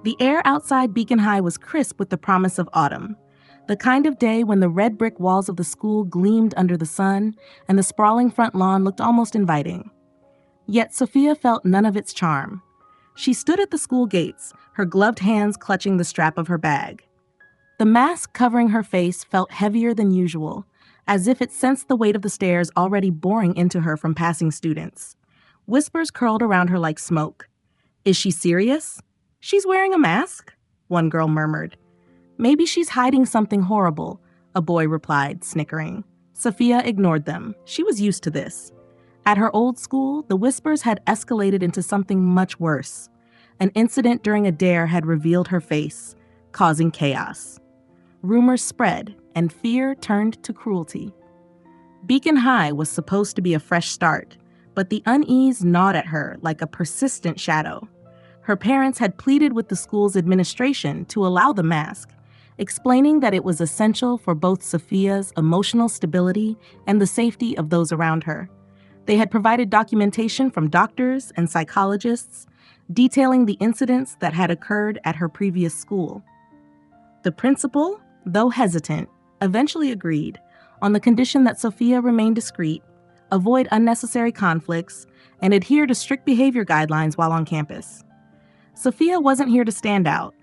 The air outside Beacon High was crisp with the promise of autumn, the kind of day when the red brick walls of the school gleamed under the sun and the sprawling front lawn looked almost inviting. Yet Sophia felt none of its charm. She stood at the school gates, her gloved hands clutching the strap of her bag. The mask covering her face felt heavier than usual, as if it sensed the weight of the stairs already boring into her from passing students. Whispers curled around her like smoke. "Is she serious? She's wearing a mask?" one girl murmured. "Maybe she's hiding something horrible," a boy replied, snickering. Sophia ignored them. She was used to this. At her old school, the whispers had escalated into something much worse. An incident during a dare had revealed her face, causing chaos. Rumors spread, and fear turned to cruelty. Beacon High was supposed to be a fresh start, but the unease gnawed at her like a persistent shadow. Her parents had pleaded with the school's administration to allow the mask, explaining that it was essential for both Sophia's emotional stability and the safety of those around her. They had provided documentation from doctors and psychologists detailing the incidents that had occurred at her previous school. The principal, though hesitant, eventually agreed on the condition that Sophia remain discreet, avoid unnecessary conflicts, and adhere to strict behavior guidelines while on campus. Sophia wasn't here to stand out.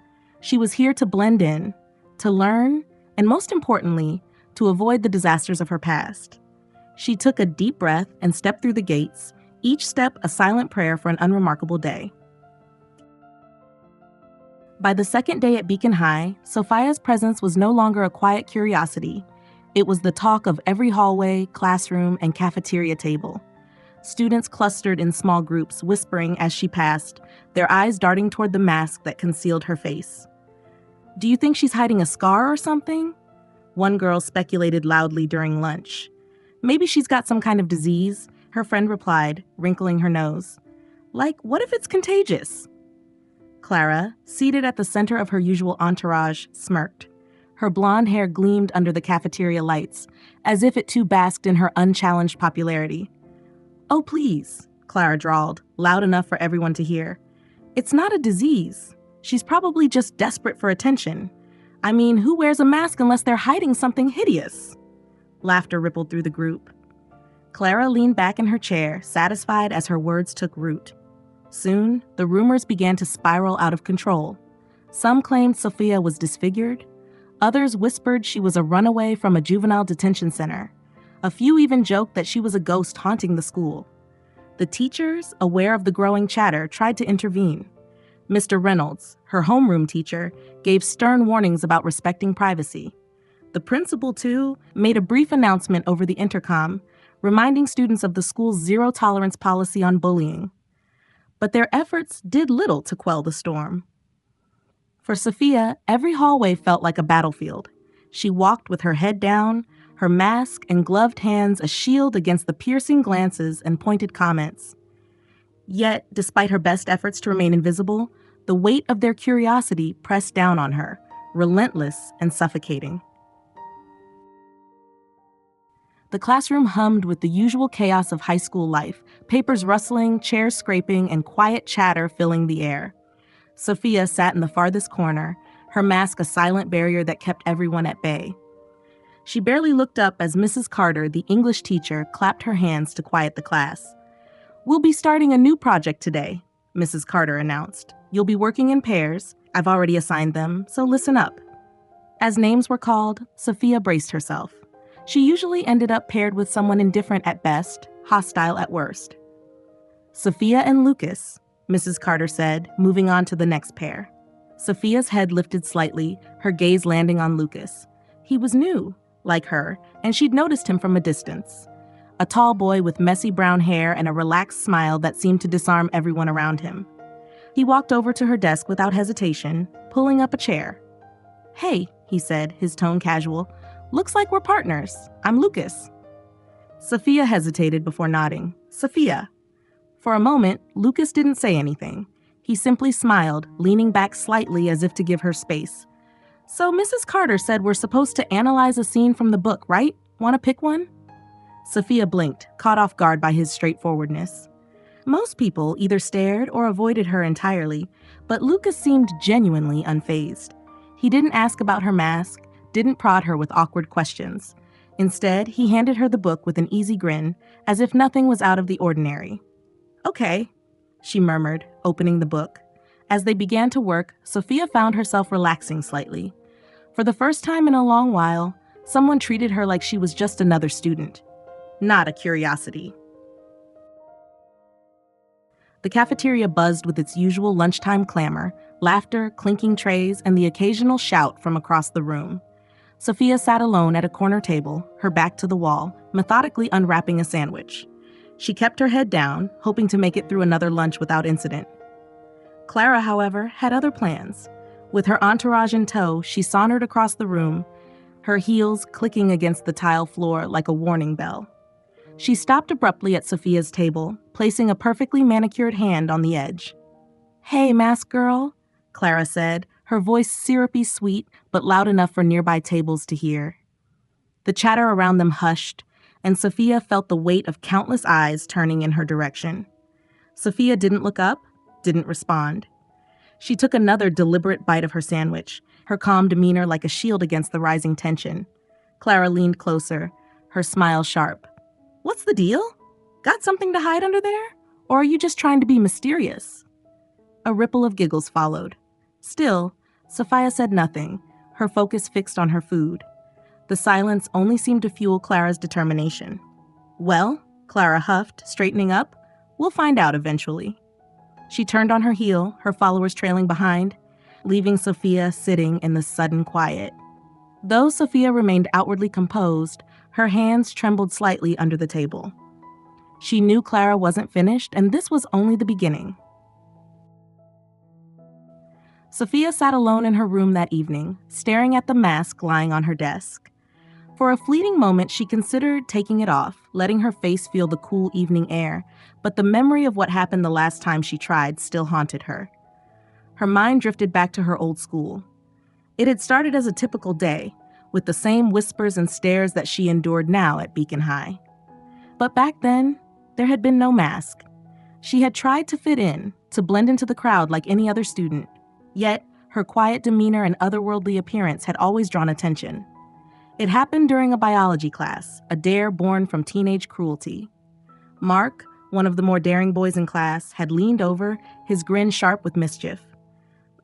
She was here to blend in, to learn, and most importantly, to avoid the disasters of her past. She took a deep breath and stepped through the gates, each step a silent prayer for an unremarkable day. By the second day at Beacon High, Sophia's presence was no longer a quiet curiosity. It was the talk of every hallway, classroom, and cafeteria table. Students clustered in small groups, whispering as she passed, their eyes darting toward the mask that concealed her face. "Do you think she's hiding a scar or something?" one girl speculated loudly during lunch. "Maybe she's got some kind of disease," her friend replied, wrinkling her nose. "Like, what if it's contagious?" Clara, seated at the center of her usual entourage, smirked. Her blonde hair gleamed under the cafeteria lights, as if it too basked in her unchallenged popularity. "Oh, please," Clara drawled, loud enough for everyone to hear. "It's not a disease. She's probably just desperate for attention. I mean, who wears a mask unless they're hiding something hideous?" Laughter rippled through the group. Clara leaned back in her chair, satisfied as her words took root. Soon, the rumors began to spiral out of control. Some claimed Sophia was disfigured. Others whispered she was a runaway from a juvenile detention center. A few even joked that she was a ghost haunting the school. The teachers, aware of the growing chatter, tried to intervene. Mr. Reynolds, her homeroom teacher, gave stern warnings about respecting privacy. The principal, too, made a brief announcement over the intercom, reminding students of the school's zero-tolerance policy on bullying. But their efforts did little to quell the storm. For Sophia, every hallway felt like a battlefield. She walked with her head down, her mask and gloved hands a shield against the piercing glances and pointed comments. Yet, despite her best efforts to remain invisible, the weight of their curiosity pressed down on her, relentless and suffocating. The classroom hummed with the usual chaos of high school life, papers rustling, chairs scraping, and quiet chatter filling the air. Sophia sat in the farthest corner, her mask a silent barrier that kept everyone at bay. She barely looked up as Mrs. Carter, the English teacher, clapped her hands to quiet the class. "We'll be starting a new project today," Mrs. Carter announced. "You'll be working in pairs. I've already assigned them, so listen up." As names were called, Sophia braced herself. She usually ended up paired with someone indifferent at best, hostile at worst. "Sophia and Lucas," Mrs. Carter said, moving on to the next pair. Sophia's head lifted slightly, her gaze landing on Lucas. He was new, like her, and she'd noticed him from a distance. A tall boy with messy brown hair and a relaxed smile that seemed to disarm everyone around him. He walked over to her desk without hesitation, pulling up a chair. "Hey," he said, his tone casual. "Looks like we're partners. I'm Lucas." Sophia hesitated before nodding. "Sophia." For a moment, Lucas didn't say anything. He simply smiled, leaning back slightly as if to give her space. "So Mrs. Carter said we're supposed to analyze a scene from the book, right? Want to pick one?" Sophia blinked, caught off guard by his straightforwardness. Most people either stared or avoided her entirely, but Lucas seemed genuinely unfazed. He didn't ask about her mask, didn't prod her with awkward questions. Instead, he handed her the book with an easy grin, as if nothing was out of the ordinary. "Okay," she murmured, opening the book. As they began to work, Sophia found herself relaxing slightly. For the first time in a long while, someone treated her like she was just another student, not a curiosity. The cafeteria buzzed with its usual lunchtime clamor, laughter, clinking trays, and the occasional shout from across the room. Sophia sat alone at a corner table, her back to the wall, methodically unwrapping a sandwich. She kept her head down, hoping to make it through another lunch without incident. Clara, however, had other plans. With her entourage in tow, she sauntered across the room, her heels clicking against the tile floor like a warning bell. She stopped abruptly at Sophia's table, placing a perfectly manicured hand on the edge. "Hey, mask girl," Clara said, her voice syrupy sweet but loud enough for nearby tables to hear. The chatter around them hushed, and Sophia felt the weight of countless eyes turning in her direction. Sophia didn't look up, didn't respond. She took another deliberate bite of her sandwich, her calm demeanor like a shield against the rising tension. Clara leaned closer, her smile sharp. "What's the deal? Got something to hide under there? Or are you just trying to be mysterious?" A ripple of giggles followed. Still, Sophia said nothing, her focus fixed on her food. The silence only seemed to fuel Clara's determination. "Well," Clara huffed, straightening up, "we'll find out eventually." She turned on her heel, her followers trailing behind, leaving Sophia sitting in the sudden quiet. Though Sophia remained outwardly composed, her hands trembled slightly under the table. She knew Clara wasn't finished, and this was only the beginning. Sophia sat alone in her room that evening, staring at the mask lying on her desk. For a fleeting moment, she considered taking it off, letting her face feel the cool evening air, but the memory of what happened the last time she tried still haunted her. Her mind drifted back to her old school. It had started as a typical day, with the same whispers and stares that she endured now at Beacon High. But back then, there had been no mask. She had tried to fit in, to blend into the crowd like any other student. Yet, her quiet demeanor and otherworldly appearance had always drawn attention. It happened during a biology class, a dare born from teenage cruelty. Mark, one of the more daring boys in class, had leaned over, his grin sharp with mischief.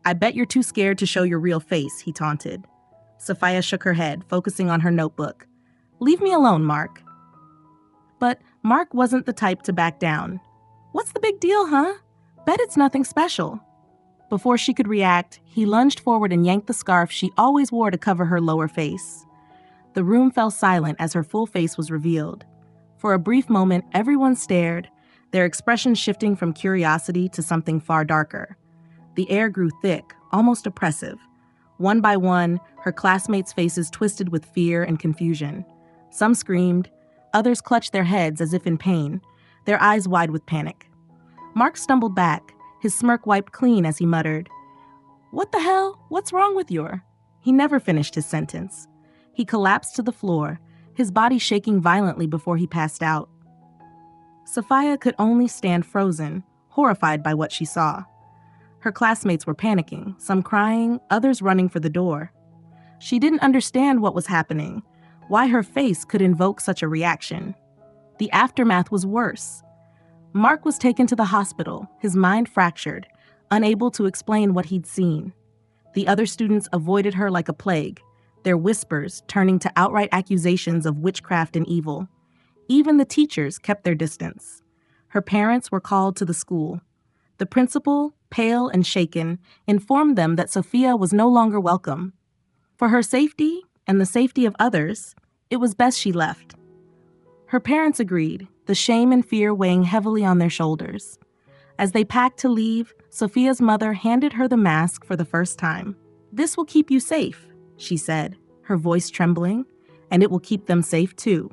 "I bet you're too scared to show your real face," he taunted. Sophia shook her head, focusing on her notebook. "Leave me alone, Mark." But Mark wasn't the type to back down. "What's the big deal, huh? Bet it's nothing special." Before she could react, he lunged forward and yanked the scarf she always wore to cover her lower face. The room fell silent as her full face was revealed. For a brief moment, everyone stared, their expressions shifting from curiosity to something far darker. The air grew thick, almost oppressive. One by one, her classmates' faces twisted with fear and confusion. Some screamed, others clutched their heads as if in pain, their eyes wide with panic. Mark stumbled back, his smirk wiped clean as he muttered, "What the hell? What's wrong with you?" He never finished his sentence. He collapsed to the floor, his body shaking violently before he passed out. Sophia could only stand frozen, horrified by what she saw. Her classmates were panicking, some crying, others running for the door. She didn't understand what was happening, why her face could invoke such a reaction. The aftermath was worse. Mark was taken to the hospital, his mind fractured, unable to explain what he'd seen. The other students avoided her like a plague, their whispers turning to outright accusations of witchcraft and evil. Even the teachers kept their distance. Her parents were called to the school. The principal, pale and shaken, informed them that Sophia was no longer welcome. For her safety and the safety of others, it was best she left. Her parents agreed, the shame and fear weighing heavily on their shoulders. As they packed to leave, Sophia's mother handed her the mask for the first time. "This will keep you safe," she said, her voice trembling, "and it will keep them safe too."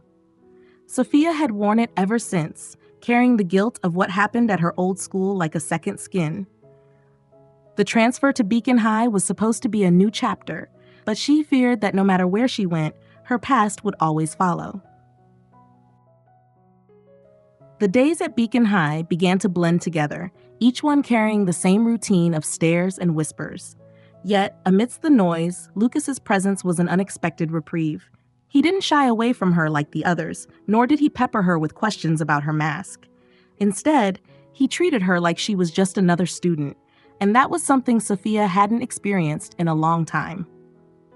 Sophia had worn it ever since, carrying the guilt of what happened at her old school like a second skin. The transfer to Beacon High was supposed to be a new chapter, but she feared that no matter where she went, her past would always follow. The days at Beacon High began to blend together, each one carrying the same routine of stares and whispers. Yet, amidst the noise, Lucas's presence was an unexpected reprieve. He didn't shy away from her like the others, nor did he pepper her with questions about her mask. Instead, he treated her like she was just another student, and that was something Sophia hadn't experienced in a long time.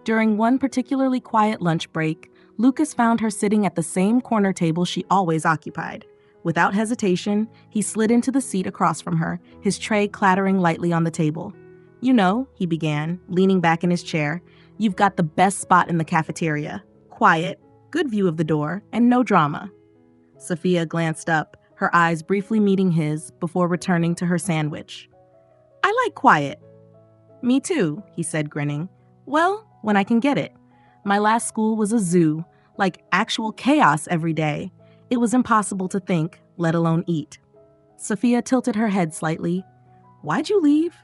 During one particularly quiet lunch break, Lucas found her sitting at the same corner table she always occupied. Without hesitation, he slid into the seat across from her, his tray clattering lightly on the table. "You know," he began, leaning back in his chair, "you've got the best spot in the cafeteria. Quiet, good view of the door, and no drama." Sophia glanced up, her eyes briefly meeting his before returning to her sandwich. "I like quiet." "Me too," he said, grinning. "Well, when I can get it. My last school was a zoo, like actual chaos every day. It was impossible to think, let alone eat." Sophia tilted her head slightly. "Why'd you leave?"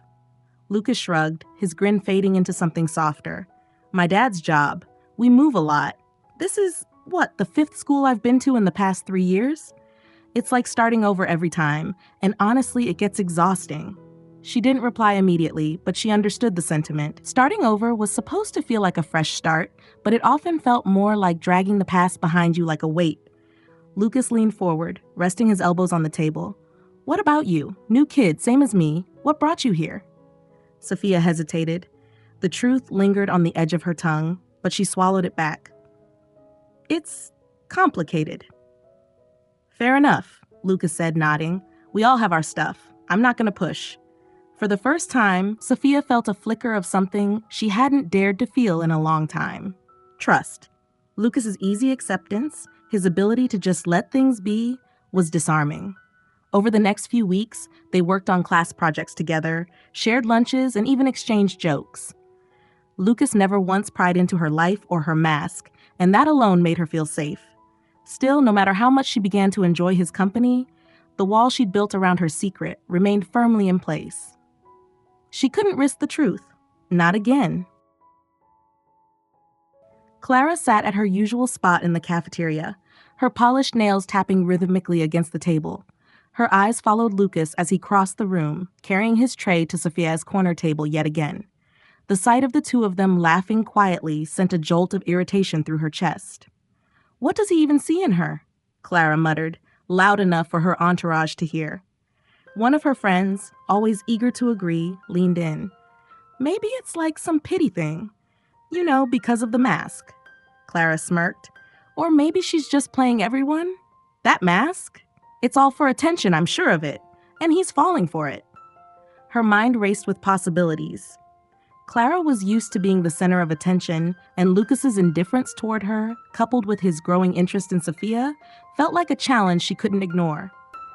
Lucas shrugged, his grin fading into something softer. "My dad's job. We move a lot. This is, the 5th school I've been to in the past 3 years? It's like starting over every time, and honestly, it gets exhausting." She didn't reply immediately, but she understood the sentiment. Starting over was supposed to feel like a fresh start, but it often felt more like dragging the past behind you like a weight. Lucas leaned forward, resting his elbows on the table. "What about you? New kid, same as me. What brought you here?" Sophia hesitated. The truth lingered on the edge of her tongue, but she swallowed it back. "It's complicated." "Fair enough," Lucas said, nodding. "We all have our stuff. I'm not going to push." For the first time, Sophia felt a flicker of something she hadn't dared to feel in a long time. Trust. Lucas's easy acceptance, his ability to just let things be, was disarming. Over the next few weeks, they worked on class projects together, shared lunches, and even exchanged jokes. Lucas never once pried into her life or her mask, and that alone made her feel safe. Still, no matter how much she began to enjoy his company, the wall she'd built around her secret remained firmly in place. She couldn't risk the truth. Not again. Clara sat at her usual spot in the cafeteria, her polished nails tapping rhythmically against the table. Her eyes followed Lucas as he crossed the room, carrying his tray to Sophia's corner table yet again. The sight of the two of them laughing quietly sent a jolt of irritation through her chest. "What does he even see in her?" Clara muttered, loud enough for her entourage to hear. One of her friends, always eager to agree, leaned in. "Maybe it's like some pity thing. You know, because of the mask." Clara smirked. "Or maybe she's just playing everyone? That mask? It's all for attention, I'm sure of it. And he's falling for it." Her mind raced with possibilities. Clara was used to being the center of attention, and Lucas's indifference toward her, coupled with his growing interest in Sophia, felt like a challenge she couldn't ignore.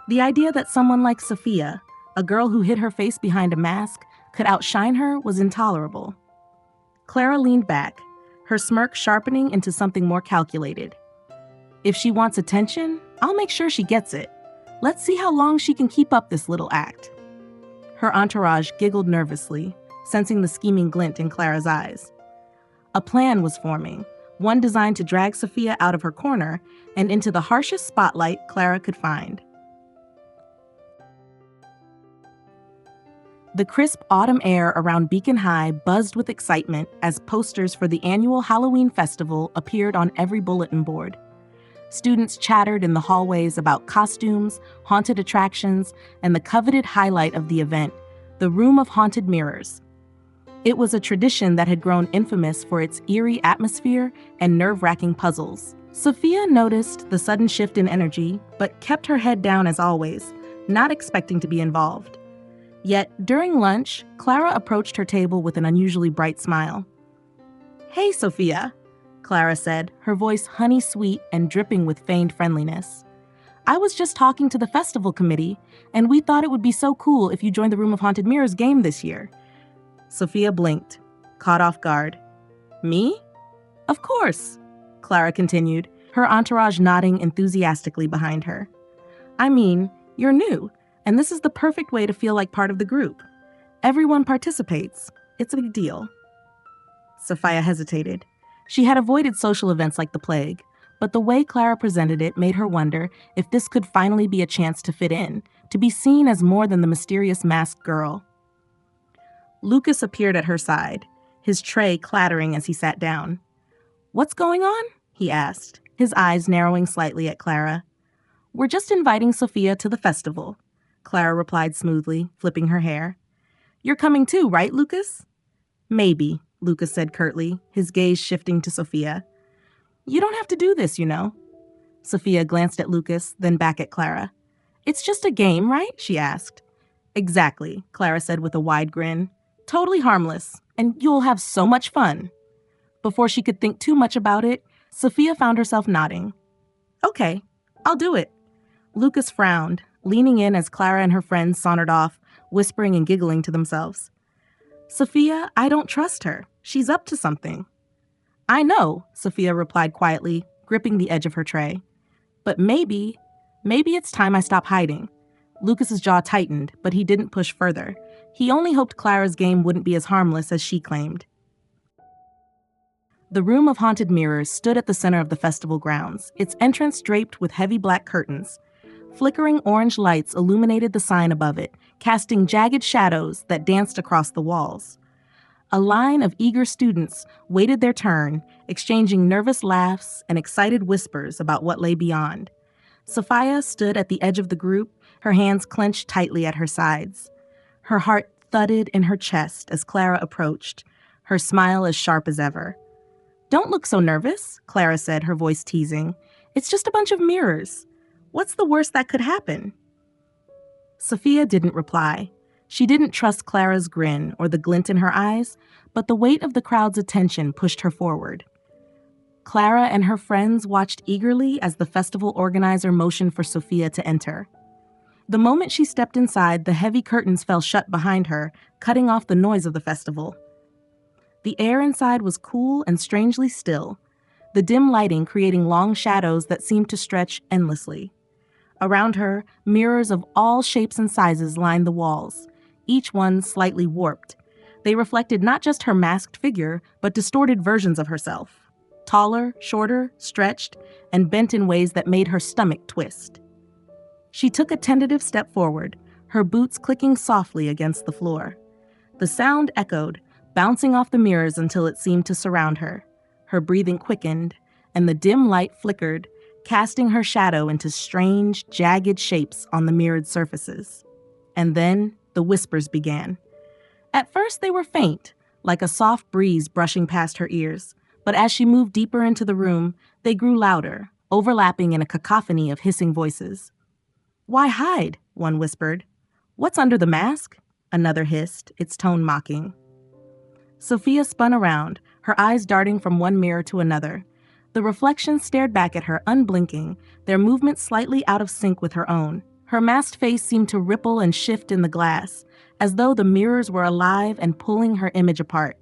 The idea that someone like Sophia, a girl who hid her face behind a mask, could outshine her was intolerable. Clara leaned back, her smirk sharpening into something more calculated. "If she wants attention, I'll make sure she gets it. Let's see how long she can keep up this little act." Her entourage giggled nervously, sensing the scheming glint in Clara's eyes. A plan was forming, one designed to drag Sophia out of her corner and into the harshest spotlight Clara could find. The crisp autumn air around Beacon High buzzed with excitement as posters for the annual Halloween festival appeared on every bulletin board. Students chattered in the hallways about costumes, haunted attractions, and the coveted highlight of the event, the Room of Haunted Mirrors. It was a tradition that had grown infamous for its eerie atmosphere and nerve-wracking puzzles. Sophia noticed the sudden shift in energy, but kept her head down as always, not expecting to be involved. Yet, during lunch, Clara approached her table with an unusually bright smile. "Hey, Sophia," Clara said, her voice honey-sweet and dripping with feigned friendliness. "I was just talking to the festival committee, and we thought it would be so cool if you joined the Room of Haunted Mirrors game this year." Sophia blinked, caught off guard. "Me?" "Of course," Clara continued, her entourage nodding enthusiastically behind her. "I mean, you're new, and this is the perfect way to feel like part of the group. Everyone participates. It's a big deal." Sophia hesitated. She had avoided social events like the plague, but the way Clara presented it made her wonder if this could finally be a chance to fit in, to be seen as more than the mysterious masked girl. Lucas appeared at her side, his tray clattering as he sat down. "What's going on?" he asked, his eyes narrowing slightly at Clara. "We're just inviting Sophia to the festival," Clara replied smoothly, flipping her hair. "You're coming too, right, Lucas?" "Maybe," Lucas said curtly, his gaze shifting to Sophia. "You don't have to do this, you know." Sophia glanced at Lucas, then back at Clara. "It's just a game, right?" she asked. "Exactly," Clara said with a wide grin. "Totally harmless, and you'll have so much fun." Before she could think too much about it, Sophia found herself nodding. "Okay, I'll do it." Lucas frowned, leaning in as Clara and her friends sauntered off, whispering and giggling to themselves. "Sophia, I don't trust her. She's up to something." "I know," Sophia replied quietly, gripping the edge of her tray. "But maybe it's time I stop hiding." Lucas's jaw tightened, but he didn't push further. He only hoped Clara's game wouldn't be as harmless as she claimed. The Room of Haunted Mirrors stood at the center of the festival grounds, its entrance draped with heavy black curtains. Flickering orange lights illuminated the sign above it, casting jagged shadows that danced across the walls. A line of eager students waited their turn, exchanging nervous laughs and excited whispers about what lay beyond. Sophia stood at the edge of the group, her hands clenched tightly at her sides. Her heart thudded in her chest as Clara approached, her smile as sharp as ever. "Don't look so nervous," Clara said, her voice teasing. "It's just a bunch of mirrors. What's the worst that could happen?" Sophia didn't reply. She didn't trust Clara's grin or the glint in her eyes, but the weight of the crowd's attention pushed her forward. Clara and her friends watched eagerly as the festival organizer motioned for Sophia to enter. The moment she stepped inside, the heavy curtains fell shut behind her, cutting off the noise of the festival. The air inside was cool and strangely still, the dim lighting creating long shadows that seemed to stretch endlessly. Around her, mirrors of all shapes and sizes lined the walls, each one slightly warped. They reflected not just her masked figure, but distorted versions of herself. Taller, shorter, stretched, and bent in ways that made her stomach twist. She took a tentative step forward, her boots clicking softly against the floor. The sound echoed, bouncing off the mirrors until it seemed to surround her. Her breathing quickened, and the dim light flickered, casting her shadow into strange, jagged shapes on the mirrored surfaces. And then the whispers began. At first they were faint, like a soft breeze brushing past her ears, but as she moved deeper into the room, they grew louder, overlapping in a cacophony of hissing voices. "Why hide?" one whispered. "What's under the mask?" another hissed, its tone mocking. Sophia spun around, her eyes darting from one mirror to another. The reflections stared back at her unblinking, their movements slightly out of sync with her own. Her masked face seemed to ripple and shift in the glass, as though the mirrors were alive and pulling her image apart.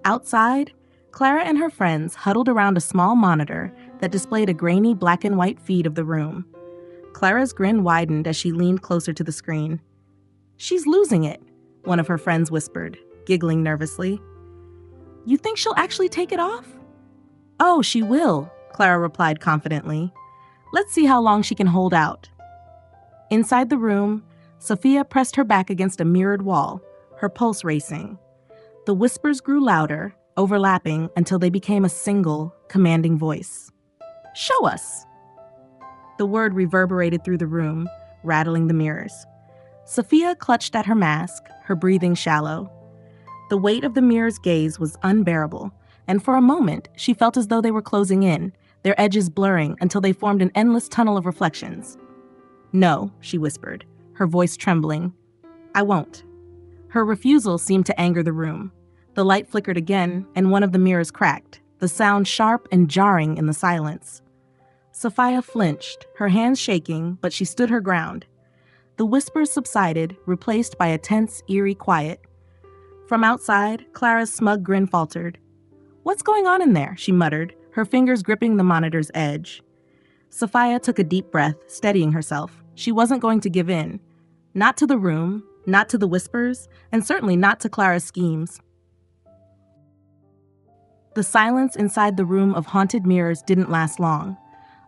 Outside, Clara and her friends huddled around a small monitor that displayed a grainy black and white feed of the room. Clara's grin widened as she leaned closer to the screen. "She's losing it," one of her friends whispered, giggling nervously. "You think she'll actually take it off?" "Oh, she will," Clara replied confidently. "Let's see how long she can hold out." Inside the room, Sophia pressed her back against a mirrored wall, her pulse racing. The whispers grew louder, overlapping until they became a single, commanding voice. "Show us!" The word reverberated through the room, rattling the mirrors. Sophia clutched at her mask, her breathing shallow. The weight of the mirror's gaze was unbearable, and for a moment, she felt as though they were closing in, their edges blurring until they formed an endless tunnel of reflections. "No," she whispered, her voice trembling. "I won't." Her refusal seemed to anger the room. The light flickered again, and one of the mirrors cracked, the sound sharp and jarring in the silence. Sophia flinched, her hands shaking, but she stood her ground. The whispers subsided, replaced by a tense, eerie quiet. From outside, Clara's smug grin faltered. "What's going on in there?" she muttered, her fingers gripping the monitor's edge. Sophia took a deep breath, steadying herself. She wasn't going to give in. Not to the room, not to the whispers, and certainly not to Clara's schemes. The silence inside the room of haunted mirrors didn't last long.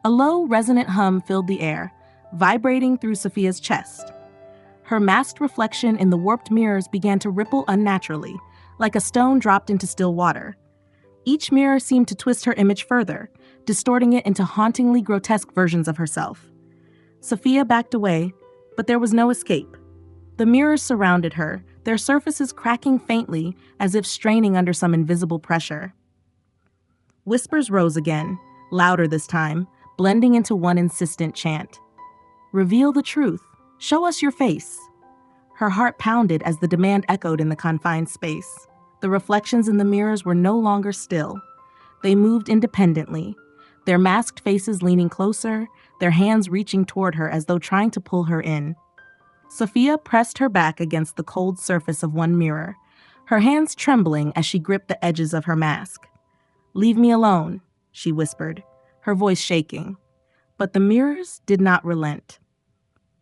A low, resonant hum filled the air, vibrating through Sophia's chest. Her masked reflection in the warped mirrors began to ripple unnaturally, like a stone dropped into still water. Each mirror seemed to twist her image further, distorting it into hauntingly grotesque versions of herself. Sophia backed away, but there was no escape. The mirrors surrounded her, their surfaces cracking faintly as if straining under some invisible pressure. Whispers rose again, louder this time, blending into one insistent chant. "Reveal the truth. Show us your face." Her heart pounded as the demand echoed in the confined space. The reflections in the mirrors were no longer still. They moved independently, their masked faces leaning closer, their hands reaching toward her as though trying to pull her in. Sophia pressed her back against the cold surface of one mirror, her hands trembling as she gripped the edges of her mask. "Leave me alone," she whispered, her voice shaking. But the mirrors did not relent.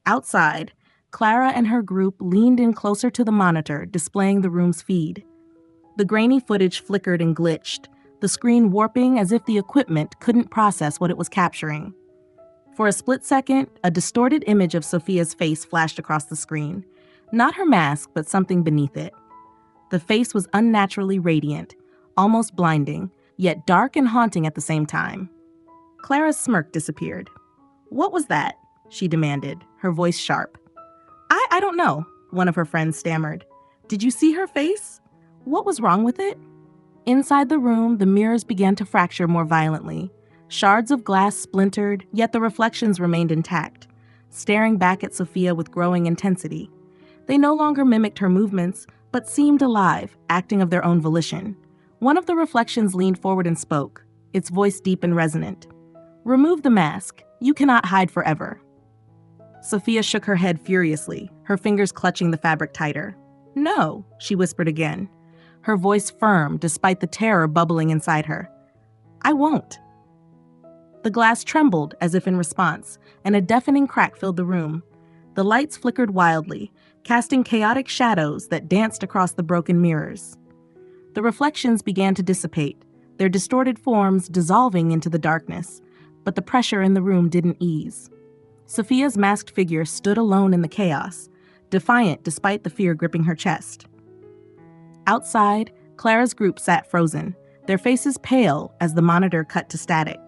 Outside, Clara and her group leaned in closer to the monitor displaying the room's feed. The grainy footage flickered and glitched, the screen warping as if the equipment couldn't process what it was capturing. For a split second, a distorted image of Sophia's face flashed across the screen. Not her mask, but something beneath it. The face was unnaturally radiant, almost blinding, yet dark and haunting at the same time. Clara's smirk disappeared. "What was that?" she demanded, her voice sharp. I don't know," one of her friends stammered. "Did you see her face? What was wrong with it?" Inside the room, the mirrors began to fracture more violently. Shards of glass splintered, yet the reflections remained intact, staring back at Sophia with growing intensity. They no longer mimicked her movements, but seemed alive, acting of their own volition. One of the reflections leaned forward and spoke, its voice deep and resonant. "Remove the mask. You cannot hide forever." Sophia shook her head furiously, her fingers clutching the fabric tighter. "No," she whispered again, her voice firm despite the terror bubbling inside her. "I won't." The glass trembled as if in response, and a deafening crack filled the room. The lights flickered wildly, casting chaotic shadows that danced across the broken mirrors. The reflections began to dissipate, their distorted forms dissolving into the darkness, but the pressure in the room didn't ease. Sophia's masked figure stood alone in the chaos, defiant despite the fear gripping her chest. Outside, Clara's group sat frozen, their faces pale as the monitor cut to static.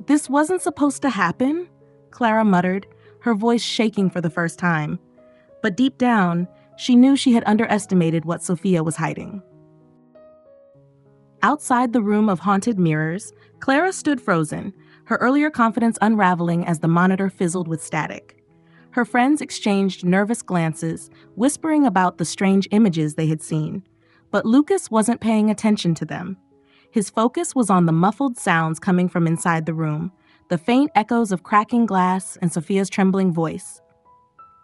"This wasn't supposed to happen," Clara muttered, her voice shaking for the first time. But deep down, she knew she had underestimated what Sophia was hiding. Outside the room of haunted mirrors, Clara stood frozen, her earlier confidence unraveling as the monitor fizzled with static. Her friends exchanged nervous glances, whispering about the strange images they had seen. But Lucas wasn't paying attention to them. His focus was on the muffled sounds coming from inside the room, the faint echoes of cracking glass and Sophia's trembling voice.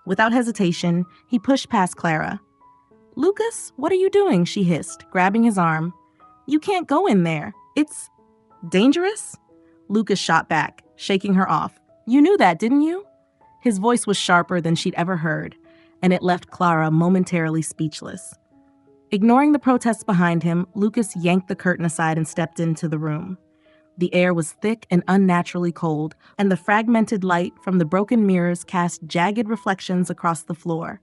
Without hesitation, he pushed past Clara. "Lucas, what are you doing?" she hissed, grabbing his arm. "You can't go in there. It's dangerous?" Lucas shot back, shaking her off. "You knew that, didn't you?" His voice was sharper than she'd ever heard, and it left Clara momentarily speechless. Ignoring the protests behind him, Lucas yanked the curtain aside and stepped into the room. The air was thick and unnaturally cold, and the fragmented light from the broken mirrors cast jagged reflections across the floor.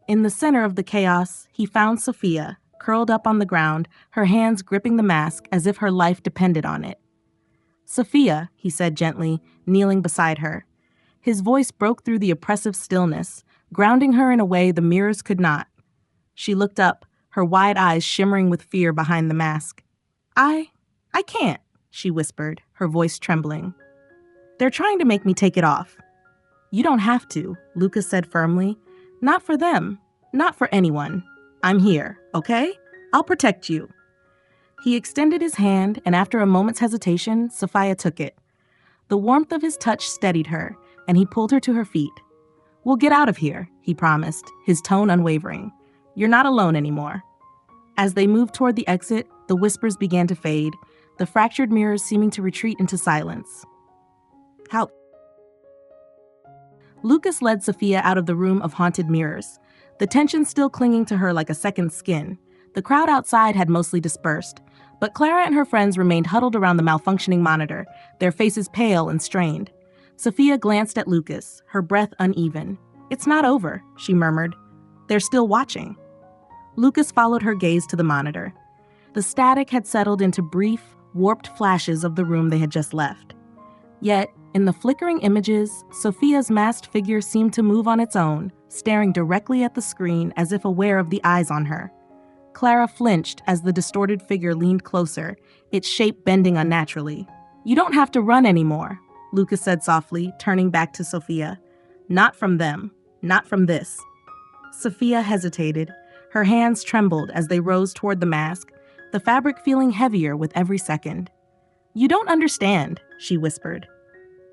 In the center of the chaos, he found Sophia, curled up on the ground, her hands gripping the mask as if her life depended on it. "Sophia," he said gently, kneeling beside her. His voice broke through the oppressive stillness, grounding her in a way the mirrors could not. She looked up, her wide eyes shimmering with fear behind the mask. I can't," she whispered, her voice trembling. "They're trying to make me take it off." "You don't have to," Lucas said firmly. "Not for them. Not for anyone. I'm here, okay? I'll protect you." He extended his hand, and after a moment's hesitation, Sophia took it. The warmth of his touch steadied her, and he pulled her to her feet. "We'll get out of here," he promised, his tone unwavering. "You're not alone anymore." As they moved toward the exit, the whispers began to fade, the fractured mirrors seeming to retreat into silence. "How?" Lucas led Sophia out of the room of haunted mirrors, the tension still clinging to her like a second skin. The crowd outside had mostly dispersed, But Clara and her friends remained huddled around the malfunctioning monitor, their faces pale and strained. Sophia glanced at Lucas, her breath uneven. "It's not over," she murmured. "They're still watching." Lucas followed her gaze to the monitor. The static had settled into brief, warped flashes of the room they had just left. Yet, in the flickering images, Sophia's masked figure seemed to move on its own, staring directly at the screen as if aware of the eyes on her. Clara flinched as the distorted figure leaned closer, its shape bending unnaturally. "You don't have to run anymore," Lucas said softly, turning back to Sophia. "Not from them. Not from this." Sophia hesitated. Her hands trembled as they rose toward the mask, the fabric feeling heavier with every second. "You don't understand," she whispered.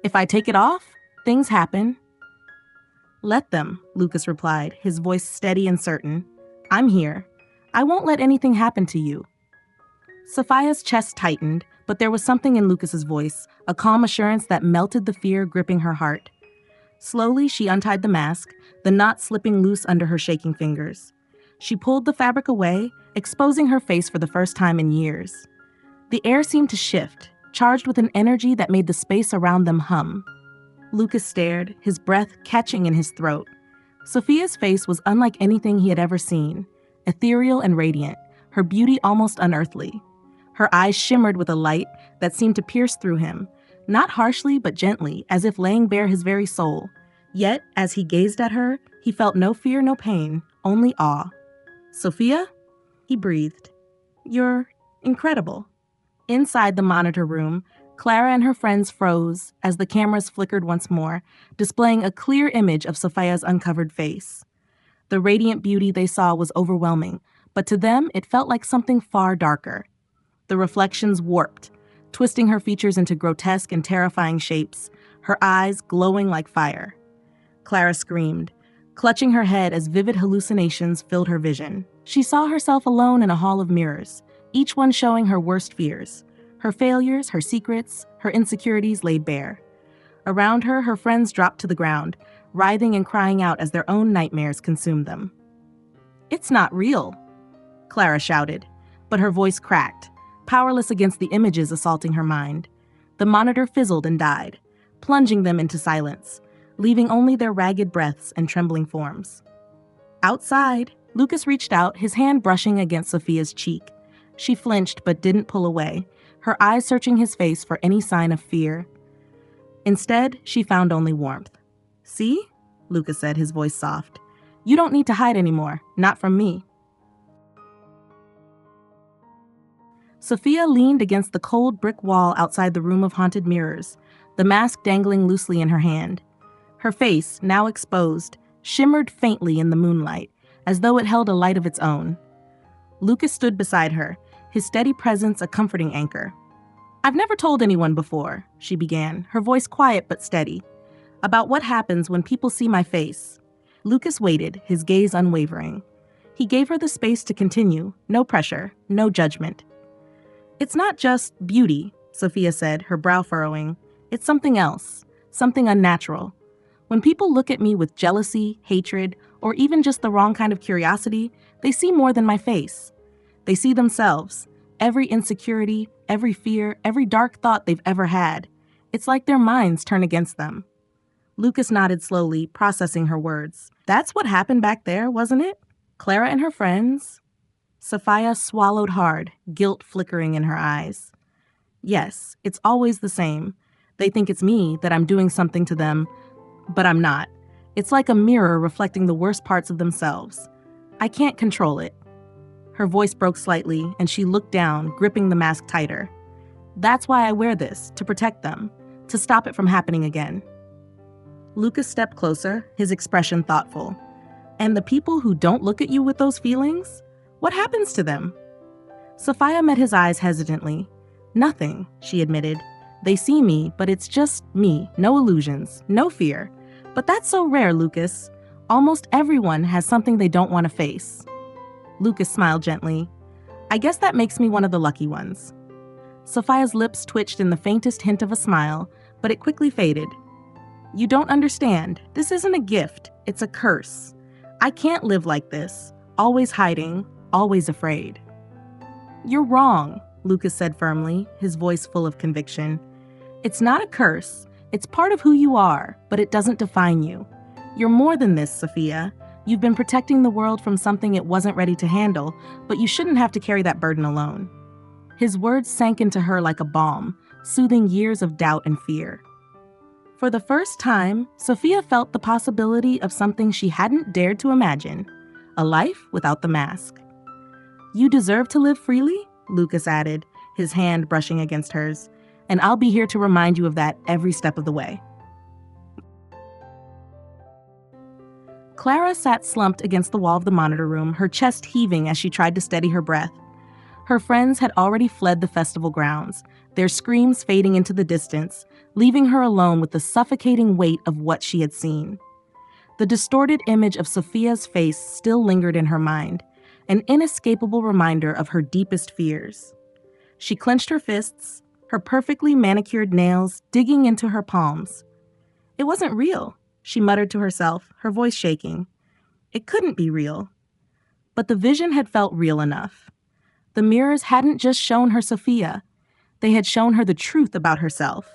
"If I take it off, things happen." "Let them," Lucas replied, his voice steady and certain. "I'm here. I won't let anything happen to you." Sophia's chest tightened, but there was something in Lucas's voice, a calm assurance that melted the fear gripping her heart. Slowly, she untied the mask, the knot slipping loose under her shaking fingers. She pulled the fabric away, exposing her face for the first time in years. The air seemed to shift, charged with an energy that made the space around them hum. Lucas stared, his breath catching in his throat. Sophia's face was unlike anything he had ever seen, ethereal and radiant, her beauty almost unearthly. Her eyes shimmered with a light that seemed to pierce through him, not harshly but gently, as if laying bare his very soul. Yet, as he gazed at her, he felt no fear, no pain, only awe. "Sophia?" he breathed. "You're incredible." Inside the monitor room, Clara and her friends froze as the cameras flickered once more, displaying a clear image of Sophia's uncovered face. The radiant beauty they saw was overwhelming, but to them it felt like something far darker. The reflections warped, twisting her features into grotesque and terrifying shapes, her eyes glowing like fire. Clara screamed, clutching her head as vivid hallucinations filled her vision. She saw herself alone in a hall of mirrors, each one showing her worst fears, her failures, her secrets, her insecurities laid bare. Around her, her friends dropped to the ground, writhing and crying out as their own nightmares consumed them. "It's not real," Clara shouted, but her voice cracked, powerless against the images assaulting her mind. The monitor fizzled and died, plunging them into silence, leaving only their ragged breaths and trembling forms. Outside, Lucas reached out, his hand brushing against Sophia's cheek. She flinched but didn't pull away, her eyes searching his face for any sign of fear. Instead, she found only warmth. "See?" Lucas said, his voice soft. "You don't need to hide anymore, not from me." Sophia leaned against the cold brick wall outside the room of haunted mirrors, the mask dangling loosely in her hand. Her face, now exposed, shimmered faintly in the moonlight, as though it held a light of its own. Lucas stood beside her, his steady presence a comforting anchor. "I've never told anyone before," she began, her voice quiet but steady, "about what happens when people see my face." Lucas waited, his gaze unwavering. He gave her the space to continue, no pressure, no judgment. "It's not just beauty," Sophia said, her brow furrowing. "It's something else, something unnatural. When people look at me with jealousy, hatred, or even just the wrong kind of curiosity, they see more than my face. They see themselves, every insecurity, every fear, every dark thought they've ever had. It's like their minds turn against them." Lucas nodded slowly, processing her words. "That's what happened back there, wasn't it? Clara and her friends?" Sophia swallowed hard, guilt flickering in her eyes. "Yes, it's always the same. They think it's me, that I'm doing something to them, but I'm not. It's like a mirror reflecting the worst parts of themselves. I can't control it." Her voice broke slightly, and she looked down, gripping the mask tighter. "That's why I wear this, to protect them, to stop it from happening again." Lucas stepped closer, his expression thoughtful. "And the people who don't look at you with those feelings? What happens to them?" Sophia met his eyes hesitantly. "Nothing," she admitted. "They see me, but it's just me, no illusions, no fear. But that's so rare, Lucas. Almost everyone has something they don't want to face." Lucas smiled gently. "I guess that makes me one of the lucky ones." Sophia's lips twitched in the faintest hint of a smile, but it quickly faded. "You don't understand. This isn't a gift. It's a curse. I can't live like this, always hiding, always afraid." "You're wrong," Lucas said firmly, his voice full of conviction. It's not a curse. It's part of who you are, but it doesn't define you. You're more than this, Sophia. You've been protecting the world from something it wasn't ready to handle, but you shouldn't have to carry that burden alone. His words sank into her like a balm, soothing years of doubt and fear. For the first time, Sophia felt the possibility of something she hadn't dared to imagine, a life without the mask. You deserve to live freely, Lucas added, his hand brushing against hers, and I'll be here to remind you of that every step of the way. Clara sat slumped against the wall of the monitor room, her chest heaving as she tried to steady her breath. Her friends had already fled the festival grounds, their screams fading into the distance, leaving her alone with the suffocating weight of what she had seen. The distorted image of Sophia's face still lingered in her mind, an inescapable reminder of her deepest fears. She clenched her fists, her perfectly manicured nails digging into her palms. It wasn't real, she muttered to herself, her voice shaking. It couldn't be real. But the vision had felt real enough. The mirrors hadn't just shown her Sophia. They had shown her the truth about herself.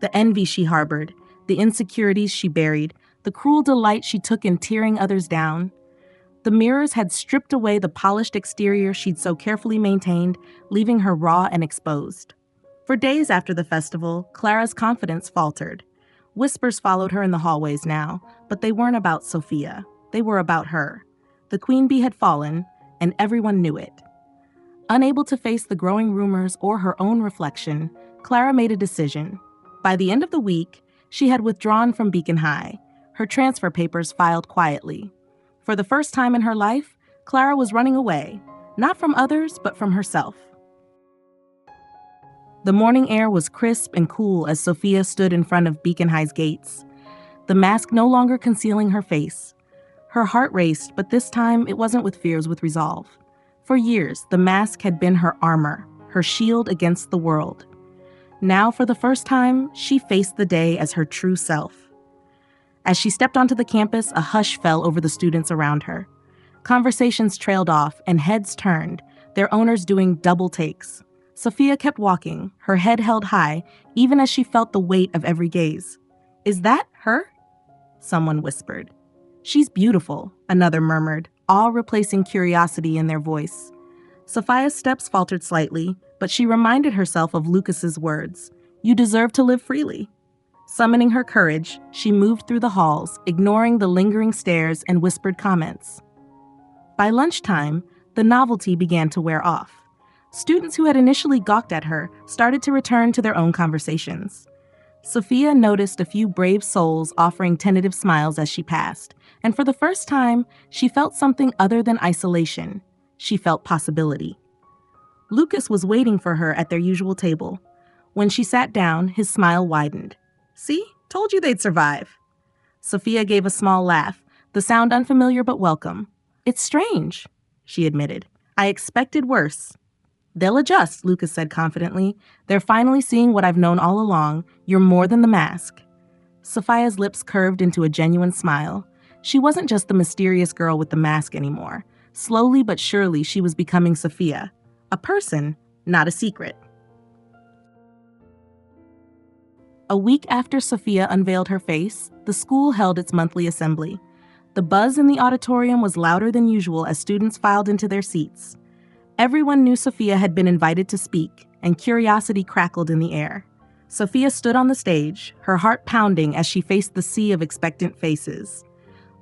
The envy she harbored, the insecurities she buried, the cruel delight she took in tearing others down. The mirrors had stripped away the polished exterior she'd so carefully maintained, leaving her raw and exposed. For days after the festival, Clara's confidence faltered. Whispers followed her in the hallways now, but they weren't about Sophia. They were about her. The queen bee had fallen, and everyone knew it. Unable to face the growing rumors or her own reflection, Clara made a decision. By the end of the week, she had withdrawn from Beacon High, her transfer papers filed quietly. For the first time in her life, Clara was running away, not from others, but from herself. The morning air was crisp and cool as Sophia stood in front of Beacon High's gates, the mask no longer concealing her face. Her heart raced, but this time it wasn't with fears, with resolve. For years, the mask had been her armor, her shield against the world. Now, for the first time, she faced the day as her true self. As she stepped onto the campus, a hush fell over the students around her. Conversations trailed off and heads turned, their owners doing double takes. Sophia kept walking, her head held high, even as she felt the weight of every gaze. "Is that her?" someone whispered. "She's beautiful," another murmured, all replacing curiosity in their voice. Sophia's steps faltered slightly, but she reminded herself of Lucas's words, "You deserve to live freely." Summoning her courage, she moved through the halls, ignoring the lingering stares and whispered comments. By lunchtime, the novelty began to wear off. Students who had initially gawked at her started to return to their own conversations. Sophia noticed a few brave souls offering tentative smiles as she passed, and for the first time, she felt something other than isolation. She felt possibility. Lucas was waiting for her at their usual table. When she sat down, his smile widened. "See? Told you they'd survive." Sophia gave a small laugh, the sound unfamiliar but welcome. "It's strange," she admitted. "I expected worse." "They'll adjust," Lucas said confidently. "They're finally seeing what I've known all along. You're more than the mask." Sophia's lips curved into a genuine smile. She wasn't just the mysterious girl with the mask anymore. Slowly but surely, she was becoming Sophia. A person, not a secret. A week after Sophia unveiled her face, the school held its monthly assembly. The buzz in the auditorium was louder than usual as students filed into their seats. Everyone knew Sophia had been invited to speak, and curiosity crackled in the air. Sophia stood on the stage, her heart pounding as she faced the sea of expectant faces.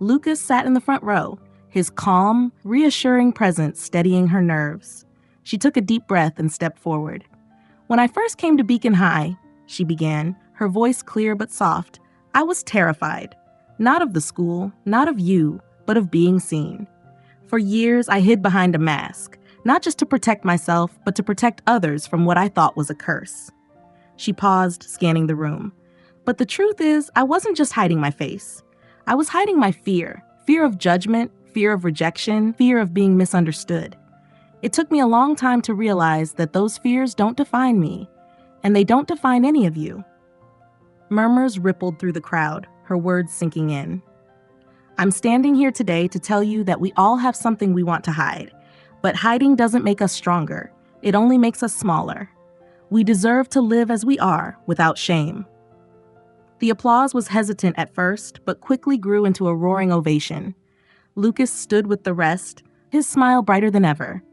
Lucas sat in the front row, his calm, reassuring presence steadying her nerves. She took a deep breath and stepped forward. "When I first came to Beacon High," she began, her voice clear but soft, "I was terrified. Not of the school, not of you, but of being seen. For years, I hid behind a mask, not just to protect myself, but to protect others from what I thought was a curse." She paused, scanning the room. "But the truth is, I wasn't just hiding my face. I was hiding my fear of judgment, fear of rejection, fear of being misunderstood. It took me a long time to realize that those fears don't define me, and they don't define any of you." Murmurs rippled through the crowd, her words sinking in. "I'm standing here today to tell you that we all have something we want to hide, but hiding doesn't make us stronger. It only makes us smaller. We deserve to live as we are, without shame." The applause was hesitant at first, but quickly grew into a roaring ovation. Lucas stood with the rest, his smile brighter than ever.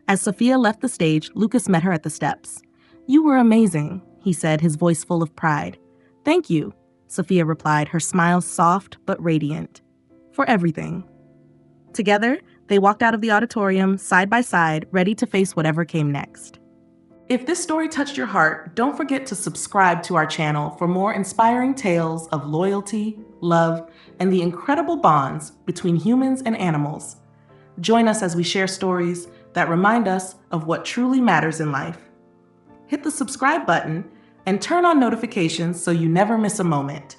As Sophia left the stage, Lucas met her at the steps. "You were amazing," he said, his voice full of pride. "Thank you," Sophia replied, her smile soft but radiant. "For everything." Together, they walked out of the auditorium, side by side, ready to face whatever came next. If this story touched your heart, don't forget to subscribe to our channel for more inspiring tales of loyalty, love, and the incredible bonds between humans and animals. Join us as we share stories that remind us of what truly matters in life. Hit the subscribe button and turn on notifications so you never miss a moment.